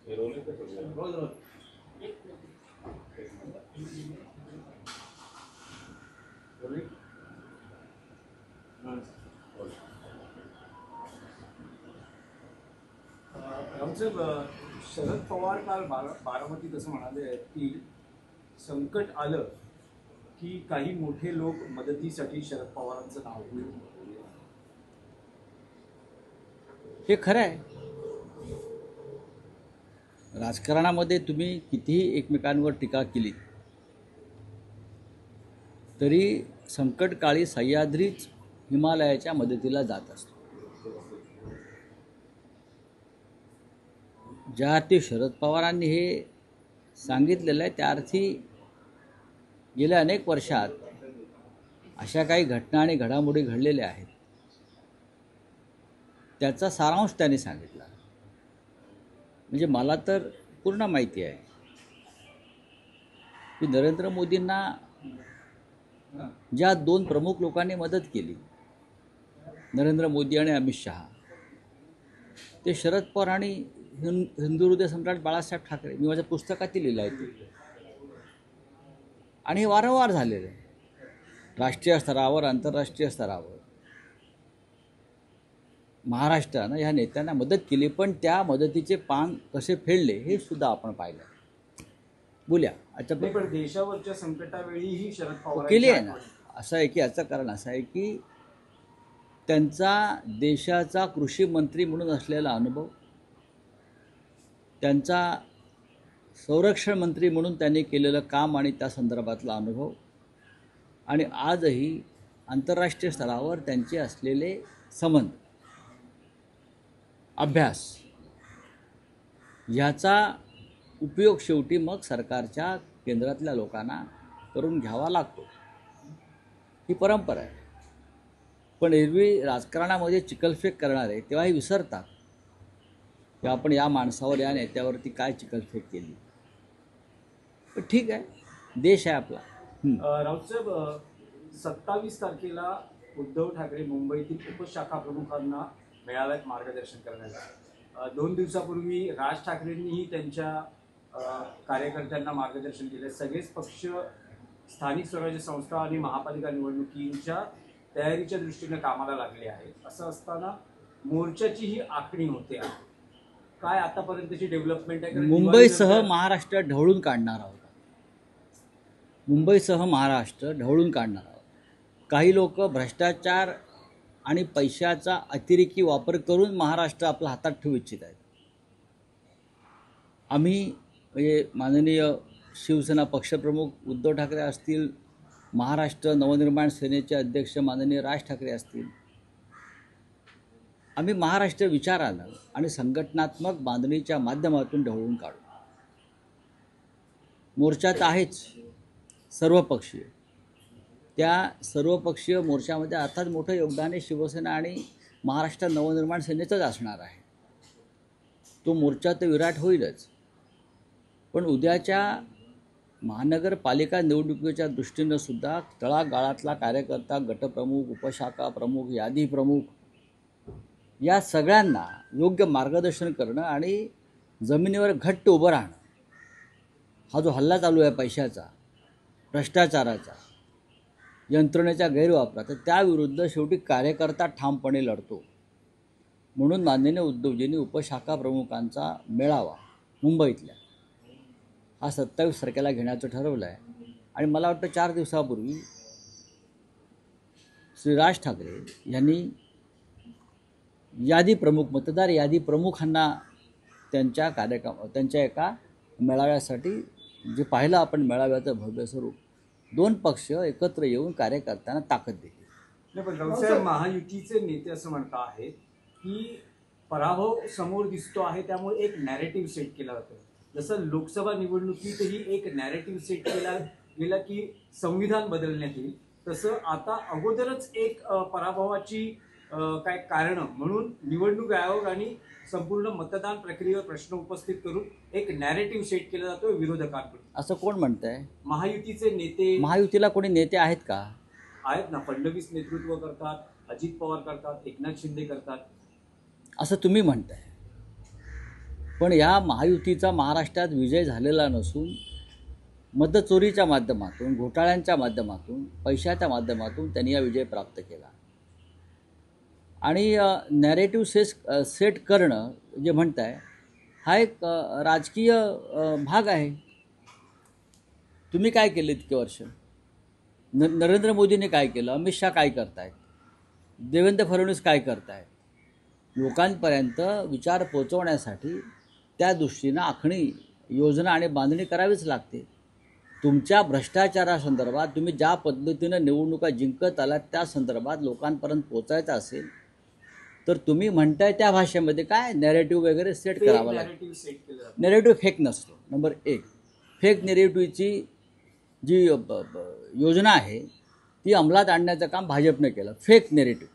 रावसाहेब, शरद पवार काल बारामतीत असं म्हणाले की संकट आलं की काही मोठे लोक मदतीसाठी शरद पवारांचं नाव घेतील. हे खरं आहे. राजकारणामध्ये तुम्ही कितीही एकमेकांवर टीका केली तरी संकटकाळी सह्याद्रीच हिमालयाच्या मदतीला जात असतो. ज्या अर्थी शरद पवारांनी हे सांगितलेलं आहे त्या अर्थी गेल्या अनेक वर्षात अशा काही घटना आणि घडामोडी घडलेल्या आहेत त्याचा सारांश त्यांनी सांगितला. म्हणजे मला तर पूर्ण माहिती आहे की नरेंद्र मोदींना ज्या दोन प्रमुख लोकांनी मदत केली, नरेंद्र मोदी आणि अमित शहा, ते शरद पवार आणि हिंदू हृदय सम्राट बाळासाहेब ठाकरे. मी माझ्या पुस्तकात लिहिलं आहे ते. आणि हे वारंवार झालेलं आहे. राष्ट्रीय स्तरावर, आंतरराष्ट्रीय स्तरावर महाराष्ट्रानं ह्या नेत्यांना मदत केली, पण त्या मदतीचे पान कसे फेडले हे सुद्धा आपण पाहिलं. बोल्या पण देशावरच्या संकटावेळीही शरद पवार केली आहे ना. असं आहे की याचं कारण असं आहे की त्यांचा देशाचा कृषी मंत्री म्हणून असलेला अनुभव, त्यांचा संरक्षण मंत्री म्हणून त्यांनी केलेलं काम आणि त्या संदर्भातला अनुभव, आणि आजही आंतरराष्ट्रीय स्तरावर त्यांचे असलेले संबंध, अभ्यास, ह्याचा उपयोग शेवटी मग सरकारच्या केंद्रातल्या लोकांना करून घ्यावा लागतो. ही परंपरा आहे. पण एरवी राजकारणामध्ये चिखलफेक करणारे तेव्हाही विसरतात की आपण या माणसावर, या नेत्यावरती काय चिखलफेक केली. पण ठीक आहे, देश आहे आपला. रावसाहेब, 27 तारखेला उद्धव ठाकरे मुंबईतील उपशाखा प्रमुखांना मेळाव्यात मार्गदर्शन करण्यात. 2 दिवसापूर्वी राज ठाकरेंनीही त्यांच्या कार्यकर्त्यांना मार्गदर्शन केले. सगळेच पक्ष स्थानिक स्वराज्य संस्था आणि महापालिका निवडणुकींच्या तयारीच्या दृष्टीने कामाला लागले आहेत. असं असताना मोर्चाचीही आखणी होते. काय आतापर्यंतची डेव्हलपमेंट आहे? मुंबईसह महाराष्ट्र ढवळून काढणार आहोत. मुंबईसह महाराष्ट्र ढवळून काढणार आहोत. काही लोक भ्रष्टाचार आणि पैशाचा अतिरेकी वापर करून महाराष्ट्र आपल्या हातात ठेवू इच्छित आहेत. आम्ही म्हणजे माननीय शिवसेना पक्षप्रमुख उद्धव ठाकरे असतील, महाराष्ट्र नवनिर्माण सेनेचे अध्यक्ष माननीय राज ठाकरे असतील, आम्ही महाराष्ट्र विचारानं आणि संघटनात्मक बांधणीच्या माध्यमातून ढवळून काढू. मोर्चात आहेच सर्वपक्षीय. त्या सर्वपक्षीय मोर्चामध्ये अर्थात मोठं योगदान हे शिवसेना आणि महाराष्ट्र नवनिर्माण सेनेचंच असणार आहे. तो मोर्चा तर विराट होईलच, पण उद्याच्या महानगरपालिका निवडणुकीच्या दृष्टीनं सुद्धा तळागाळातला कार्यकर्ता, गटप्रमुख, उपशाखा प्रमुख, यादी प्रमुख, या सगळ्यांना योग्य मार्गदर्शन करणं आणि जमिनीवर घट्ट उभं राहणं. हा जो हल्ला चालू आहे पैशाचा, भ्रष्टाचाराचा, यंत्रणेच्या गैरवापराचा, त्याविरुद्ध शेवटी कार्यकर्ता ठामपणे लढतो. म्हणून माननीय उद्धवजींनी उपशाखा प्रमुखांचा मेळावा मुंबईतल्या हा 27 तारखेला घेण्याचं ठरवलं आहे. आणि मला वाटतं 4 दिवसापूर्वी श्री राज ठाकरे यांनी यादी प्रमुख, मतदार यादी प्रमुखांना त्यांच्या एका मेळाव्यासाठी, जे पाहिलं आपण मेळाव्याचं भव्य स्वरूप, 2 पक्ष एकत्र येऊन कार्यकर्त्यांना ताकद दिली. पण रावसाहेब, महायुतीचे नेते असं म्हणता आहेत की पराभव समोर दिसतो आहे, त्यामुळे एक नॅरेटिव्ह सेट केला जातो. जसं लोकसभा निवडणुकीतही एक नॅरेटिव्ह सेट केला गेला की संविधान बदलण्यात येईल, तसं आता अगोदरच एक पराभवाची काय कारण म्हणून निवडणूक आयोग आणि संपूर्ण मतदान प्रक्रियेवर प्रश्न उपस्थित करून एक नॅरेटिव्ह सेट केला जातो विरोधकांकडून. असं कोण म्हणतंय? महायुतीचे नेते. महायुतीला कोणी नेते आहेत का? आहेत ना. फडणवीस नेतृत्व करतात, अजित पवार करतात, एकनाथ शिंदे करतात. असं तुम्ही म्हणताय. पण या महायुतीचा महाराष्ट्रात विजय झालेला नसून मतचोरीच्या माध्यमातून, घोटाळ्यांच्या माध्यमातून, पैशाच्या माध्यमातून त्यांनी हा विजय प्राप्त केला. आणि नॅरेटिव्ह सेट करणं जे म्हणताय हा एक राजकीय भाग आहे. तुम्ही काय केले इतके वर्ष? नरेंद्र मोदींनी काय केलं? अमित शहा काय करतायत? देवेंद्र फडणवीस काय करतायत? लोकांपर्यंत विचार पोचवण्यासाठी त्या दृष्टीनं आखणी, योजना आणि बांधणी करावीच लागते. तुमच्या भ्रष्टाचारासंदर्भात तुम्ही ज्या पद्धतीनं निवडणुका जिंकत आलात त्या संदर्भात लोकांपर्यंत पोचायचं असेल तर तुम्ही म्हणताय त्या भाषेमध्ये काय नॅरेटिव्ह वगैरे सेट करावं लागेल. नॅरेटिव्ह फेक नसतो. नंबर 1, फेक नॅरेटिव्हची जी योजना आहे ती अंमलात आणण्याचं काम भाजपने केलं. फेक नॅरेटिव्ह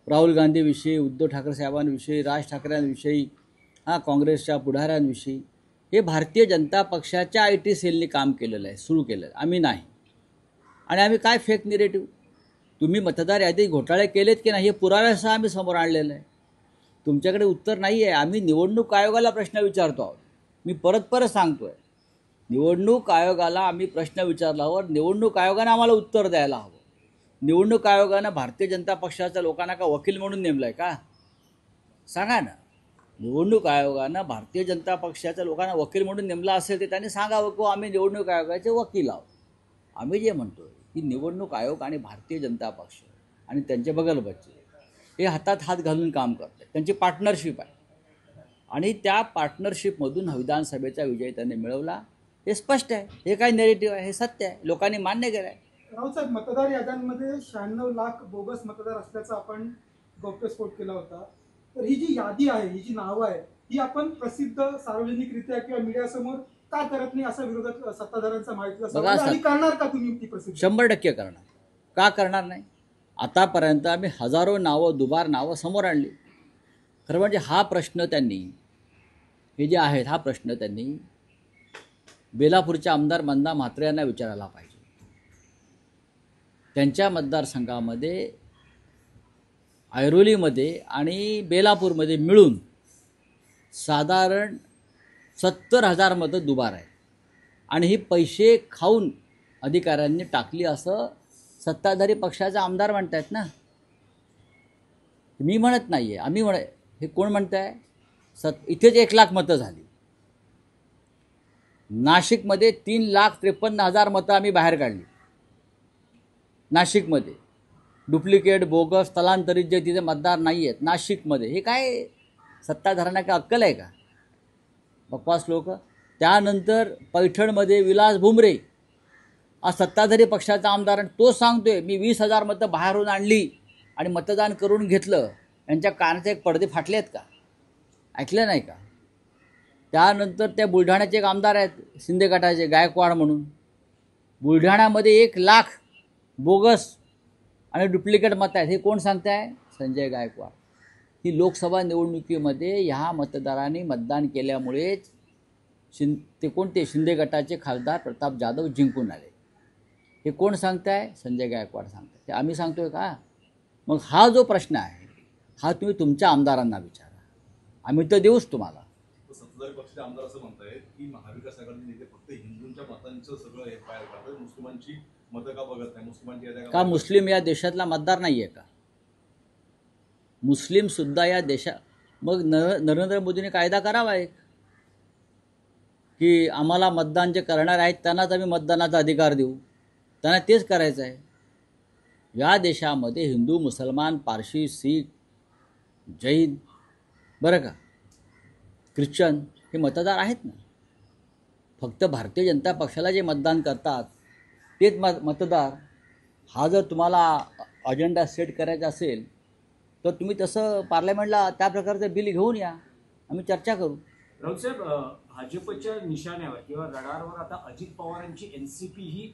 राहुल गांधीविषयी, उद्धव ठाकरे साहेबांविषयी, राज ठाकरेंविषयी, काँग्रेसच्या पुढाऱ्यांविषयी हे भारतीय जनता पक्षाच्या IT सेलनी काम केलेलं आहे, सुरू केलं आहे. आम्ही नाही. आणि आम्ही काय फेक नॅरेटिव्ह, तुम्ही मतदार यादीत घोटाळे केलेत की नाही हे पुराव्यासह आम्ही समोर आणलेलं आहे. तुमच्याकडे उत्तर नाही आहे. आम्ही निवडणूक आयोगाला प्रश्न विचारतो आहोत. मी परत सांगतो आहे, निवडणूक आयोगाला आम्ही प्रश्न विचारल्यावर निवडणूक आयोगानं आम्हाला उत्तर द्यायला हवं. निवडणूक आयोगानं भारतीय जनता पक्षाच्या लोकांना का वकील म्हणून नेमलं आहे का? सांगा ना. निवडणूक आयोगानं भारतीय जनता पक्षाच्या लोकांना वकील म्हणून नेमला असेल तर त्यांनी सांगावं की आम्ही निवडणूक आयोगाचे वकील आहोत. आम्ही जे म्हणतो की निवडणूक आयोग आणि भारतीय जनता पक्ष आणि त्यांचे बगलबच्चे हे हातात हात घालून काम करतात. त्यांची पार्टनरशिप आहे आणि त्या पार्टनरशिपमधून विधानसभेचा विजय त्यांनी मिळवला. हे स्पष्ट आहे. हे काय नॅरेटिव्ह आहे? हे सत्य आहे. लोकांनी मान्य केलं आहे. राऊतसाहेब, मतदार याद्यांमध्ये 96 लाख बोगस मतदार असल्याचा आपण गौप्यस्फोट केला होता. तर ही जी यादी आहे, ही जी नावं आहे, ही आपण प्रसिद्ध सार्वजनिकरित्या किंवा मीडियासमोर का करत नाही असा विरोधात सत्ताधाऱ्यांचा माहितीला सवाल आहे. आणि करणार का तुम्ही ती प्रसिद्ध? 100% करणार. का करणार नाही? आतापर्यंत आम्ही हजारो नावं, दुबार नावं समोर आणली. खरं म्हणजे हा प्रश्न त्यांनी, हे जे आहेत हा प्रश्न त्यांनी बेलापूरच्या आमदार मंदा म्हात्रे यांना विचारायला पाहिजे. त्यांच्या मतदारसंघामध्ये ऐरोलीमध्ये आणि बेलापूरमध्ये मिळून साधारण 70,000 मतं दुबार आहेत आणि ही पैसे खाऊन अधिकाऱ्यांनी टाकली असं सत्ताधारी पक्षाचा आमदार म्हणतायत ना. मी म्हणत नाही आहे, आम्ही हे कोण म्हणत आहे? इथेच 1 लाख मतं झाली. नाशिकमध्ये 3,53,000 मतं आम्ही बाहेर काढली. नाशिकमध्ये डुप्लिकेट, बोगस, स्थलांतरित जे तिथे मतदार नाही आहेत नाशिकमध्ये, हे काय सत्ताधाऱ्यांना काय अक्कल आहे का? बकवास लोक. त्यानंतर पैठणमध्ये विलास भुमरे हा सत्ताधारी पक्षाचा आमदार, तो सांगतोय मी 20,000 मतं बाहेरून आणली आणि मतदान करून घेतलं. यांच्या कानाचे एक पडदे फाटले आहेत का? ऐकलं नाही का? त्यानंतर त्या बुलढाण्याचे एक आमदार आहेत शिंदे गटाचे, गायकवाड म्हणून. बुलढाण्यामध्ये 1 लाख बोगस आणि डुप्लिकेट मतं आहेत. हे कोण सांगताय? संजय गायकवाड. ही लोकसभा निवडणुकीमध्ये ह्या मतदारांनी मतदान केल्यामुळेच ते कोणते शिंदे गटाचे खासदार प्रताप जाधव जिंकून आले. हे कोण सांगताय? संजय गायकवाड सांगताय. ते आम्ही सांगतोय का? मग हा जो प्रश्न आहे हा तुम्ही तुमच्या आमदारांना विचारा. आम्ही तर देऊच तुम्हाला. सत्ताधारी पक्षाचे आमदार असं म्हणतायत की महाविकास आघाडीचे नेते फक्त हिंदूंच्या मतांचं सगळं हे फायर करतात, मुस्लिमांची मतं का बघत नाही? मुस्लिमांची का मुस्लिम या देशातला मतदार नाही आहे का? मुस्लिम सुद्धा या मग नरेंद्र मोदींनी कायदा करावा एक की आम्हाला मतदान जे करणार आहेत त्यांनाच आम्ही मतदानाचा अधिकार देऊ. त्यांना तेच करायचं आहे. या देशामध्ये हिंदू, मुसलमान, पारशी, शीख, जैन, बरं का, ख्रिश्चन हे मतदार आहेत ना. फक्त भारतीय जनता पक्षाला जे मतदान करतात तेच मतदार. हा जर तुम्हाला अजेंडा सेट करायचा असेल तर तुम्ही तसं पार्लमेंटला त्या प्रकारचं बिल घेऊन या, आम्ही चर्चा करू. राऊतसाहेब, भाजपच्या निशाण्यावर किंवा रडारवर आता अजित पवारांची NCP ही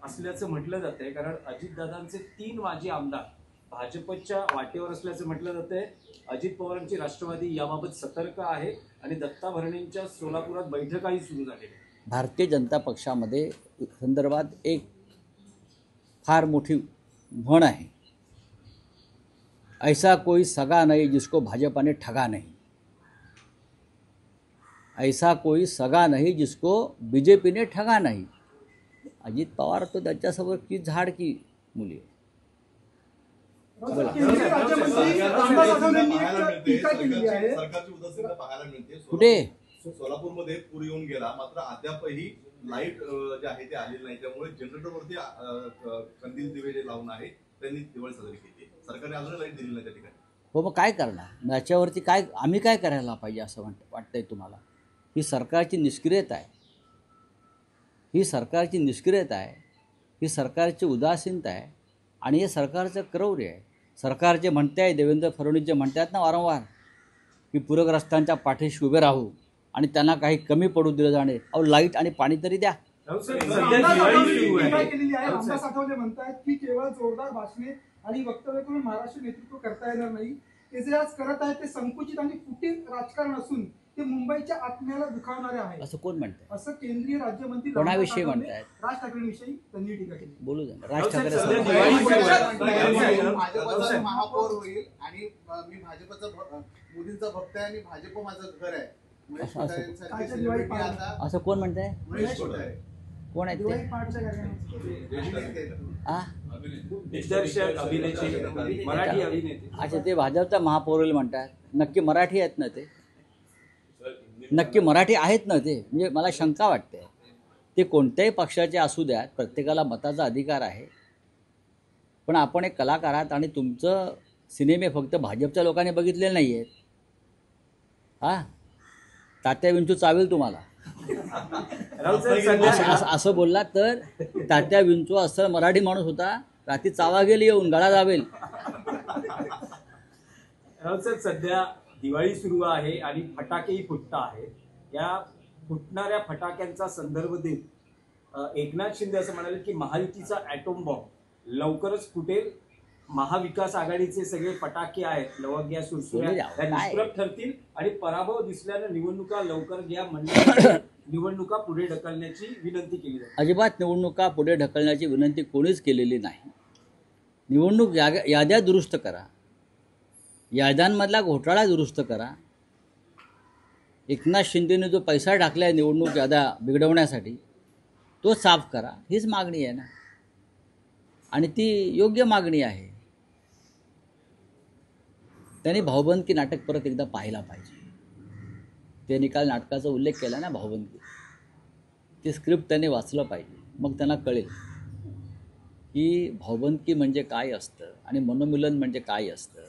असल्याचं म्हटलं जातंय. कारण अजितदादांचे 3 माजी आमदार भाजपच्या वाटेवर असल्याचं म्हटलं जातंय. अजित पवारांची राष्ट्रवादी याबाबत सतर्क आहे आणि दत्ता भरणेंच्या सोलापुरात बैठकाही सुरू झालेली आहे. भारतीय जनता पक्षामध्ये संदर्भात एक फार मोठी म्हण आहे, ऐसा कोई सगा नहीं जिसको भाजपा ने ठगा नहीं. ऐसा कोई सगा नहीं जिसको बीजेपी ने ठगा नाही. अजित पवार तो त्याच्यासमोर की झाड की मुली. बोला. केंद्रीय राज्यमंत्री रामदास आठवलेंनी पाहायला एक टीका केलेली आहे. सरकारची उदासीनता पाहायला मिळते. कुठे? सोलापूरमध्ये पूर येऊन गेला, मात्र अद्यापही लाईट जे आहे ते आलेली नाही. त्यामुळे जनरेटरवरती कंदील दिवे जे लावून आहे त्यांनी दिवाळी साजरी केली. सरकारने अजून लाईट दिली नाही त्या ठिकाणी. हो, मग काय करणार? याच्यावरती काय आम्ही काय करायला पाहिजे असं वाटतंय तुम्हाला? ही सरकारची निष्क्रियता आहे, ही सरकारची निष्क्रियता आहे, ही सरकारची उदासीनता आहे आणि हे सरकारचं क्रौर्य आहे. सरकार जे म्हणते आहे, देवेंद्र फडणवीस जे म्हणतात ना वारंवार की पूरग्रस्तांच्या पाठीशी उभे राहू आणि त्यांना काही कमी पडू दिलं जाणे. अहो, लाईट आणि पाणी तरी द्या. राऊत साहेब, सध्या रामदास दिवाळी आठवलेंनी सुरू टीका आहे. केलेली आहे. राऊत रामदास साहेब, आठवले म्हणतात की केवळ जोरदार भाषणे आणि वक्तव्य करून महाराष्ट्र नेतृत्व करता येणार नाही. ते जे आज करत आहेत ते संकुचित आणि फुटीर राजकारण असून ते मुंबईच्या आत्म्याला दुखावणारे आहे, असं कोण म्हणतंय? असं केंद्रीय राज्यमंत्री कोणाविषयी रामदास आठवले म्हणतायत? राज ठाकरेंविषयी त्यांनी टीका केली. बोलू द्या. राज राऊत साहेब, ठाकरे सध्या साहेब. दिवाळी सुरू आहे. भाजपचा महापौर होईल आणि मी भाजपचा मोदींचा भक्त आहे आणि भाजप माझं घर आहे. महेश असं- कोठारे असं- सारखे कालच्या दिवाळी celebrity आता असं कोण म्हणतंय? महेश कोठारे कोण आहेत दिवाळी ते? पहाटच्या कार्यक्रमात आ? दिग्दर्शक, अभिनेते, मराठी अभिनेते. अच्छा, ते भाजपचा महापौर होईल म्हणतात. नक्की मराठी आहेत ना ते? नक्की मराठी आहेत ना ते? म्हणजे मला शंका वाटते. ते कोणत्याही पक्षाचे असू द्यात, प्रत्येकाला मताचा अधिकार आहे. पण आपण एक कलाकार आहात आणि तुमचं सिनेमे फक्त भाजपच्या लोकांनी बघितलेले नाही आहेत. हां, तात्या विंचू चावेल तुम्हाला. राऊत साहेब, असं सध्या असं असं बोललात तर तात्या विंचू असं मराठी माणूस होता, रात्री चावा गेली येऊन गळा जावेल. राऊत साहेब, सध्या दिवाळी सुरू आहे आणि फटाकेही फुटता आहेत. या फुटणाऱ्या फटाक्यांचा संदर्भ देत एकनाथ शिंदे असं म्हणाले की महायुतीचा ॲटॉम बॉम्ब लवकरच फुटेल. महाविकास आघाडीचे सगळे फटाके आहेत, लवंग्या, सुरसुऱ्या, सोडून द्या. त्या काय? निष्प्रभ ठरतील आणि पराभव दिसल्यानं निवडणुका लवकर घ्या म्हणजे निवडणुका पुढे ढकलण्याची विनंती केली जाते. अजिबात निवडणुका पुढे ढकलण्याची विनंती कोणीच केलेली नाही. निवडणूक याद्या दुरुस्त करा, याद्यांमधला घोटाळा दुरुस्त करा. एकनाथ शिंदेने जो पैसा टाकला आहे निवडणूक याद्या बिघडवण्यासाठी तो साफ करा, हीच मागणी आहे ना. आणि ती योग्य मागणी आहे. त्यांनी भाऊबंदकी नाटक परत एकदा पाहायला पाहिजे. ते निकाल नाटकाचा उल्लेख केला ना, भाऊबंदकी. ते स्क्रिप्ट त्यांनी वाचलं पाहिजे, मग त्यांना कळेल की भाऊबंदकी म्हणजे काय असतं आणि मनोमिलन म्हणजे काय असतं.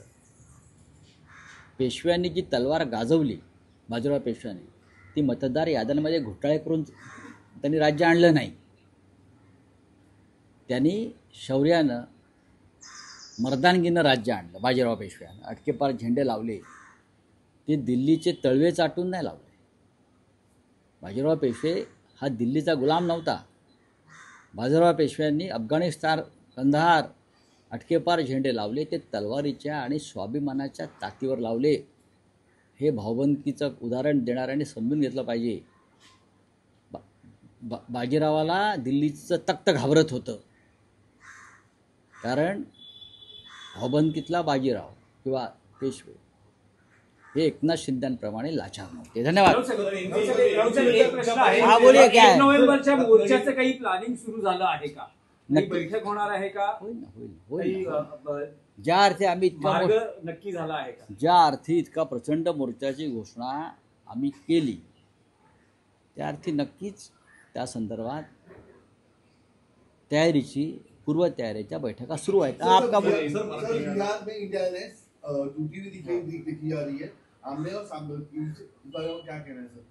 पेशव्यांनी जी तलवार गाजवली, बाजीराव पेशव्यांनी, ती मतदार याद्यांमध्ये घोटाळे करून त्यांनी राज्य आणलं नाही. त्यांनी शौर्यानं, मर्दानगीनं राज्य आणलं. बाजीराव पेशव्यानं अटकेपार झेंडे लावले, ते दिल्लीचे तळवे चाटून नाही लावले. बाजीराव पेशवे हा दिल्लीचा गुलाम नव्हता. बाजीराव पेशव्यांनी अफगाणिस्तान, कंधार अटकेपार झेंडे लावले, ते तलवारीच्या आणि स्वाभिमानाच्या ताकदीवर लावले. हे भाऊबंदकीचं उदाहरण देणाऱ्यांनी समजून घेतलं पाहिजे. बाजीरावाला दिल्लीचं तख्त घाबरत होतं, कारण भाऊबंदकीतला बाजीराव किंवा पेशवे हे एकनाथ शिंद्यांप्रमाणे लाचार नव्हते. धन्यवाद. राऊत साहेब, एक प्रश्न आहे. हा, बोलिये, क्या है? 1 नोव्हेंबरच्या मोर्चाचं काही प्लॅनिंग सुरू झालं आहे का? काही नक्की. बैठक होणार आहे का? होईल ना, होईल काही होईल. ज्या अर्थी आम्ही इतका मार्ग मोठा- नक्की झाला आहे का? ज्या अर्थी इतका प्रचंड मोर्चाची घोषणा आम्ही केली, त्या अर्थी नक्कीच त्या संदर्भात तयारीची, पूर्वतयारीच्या बैठका सुरू आहेत. आपका बोल- सर, मराठी- बिहार में इंडिया ने टूटी हुई दिखी जा रही है आमने और सामने इस बारे में क्या कहना है सर?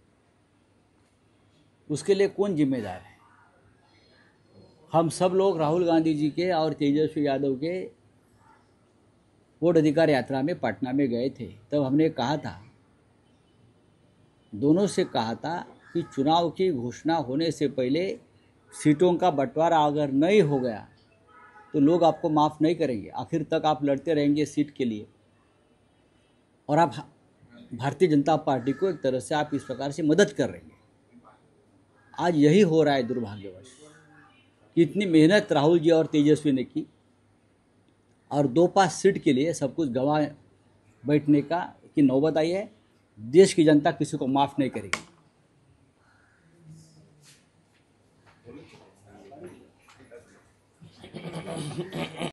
उसके लिए कौन जिम्मेदार है? हम सब लोग राहुल गांधी जी के और तेजस्वी यादव के वोट अधिकार यात्रा में पटना में गए थे. तब हमने कहा था, दोनों से कहा था कि चुनाव की घोषणा होने से पहले सीटों का बंटवारा अगर नहीं हो गया तो लोग आपको माफ़ नहीं करेंगे. आखिर तक आप लड़ते रहेंगे सीट के लिए और आप भारतीय जनता पार्टी को एक तरह से आप इस प्रकार से मदद कर रहे हैं. आज यही हो रहा है दुर्भाग्यवश कि इतनी मेहनत राहुल जी और तेजस्वी ने की और 2-5 सीट के लिए सब कुछ गंवा बैठने का की नौबत आई है. देश की जनता किसी को माफ़ नहीं करेगी. धन्यवाद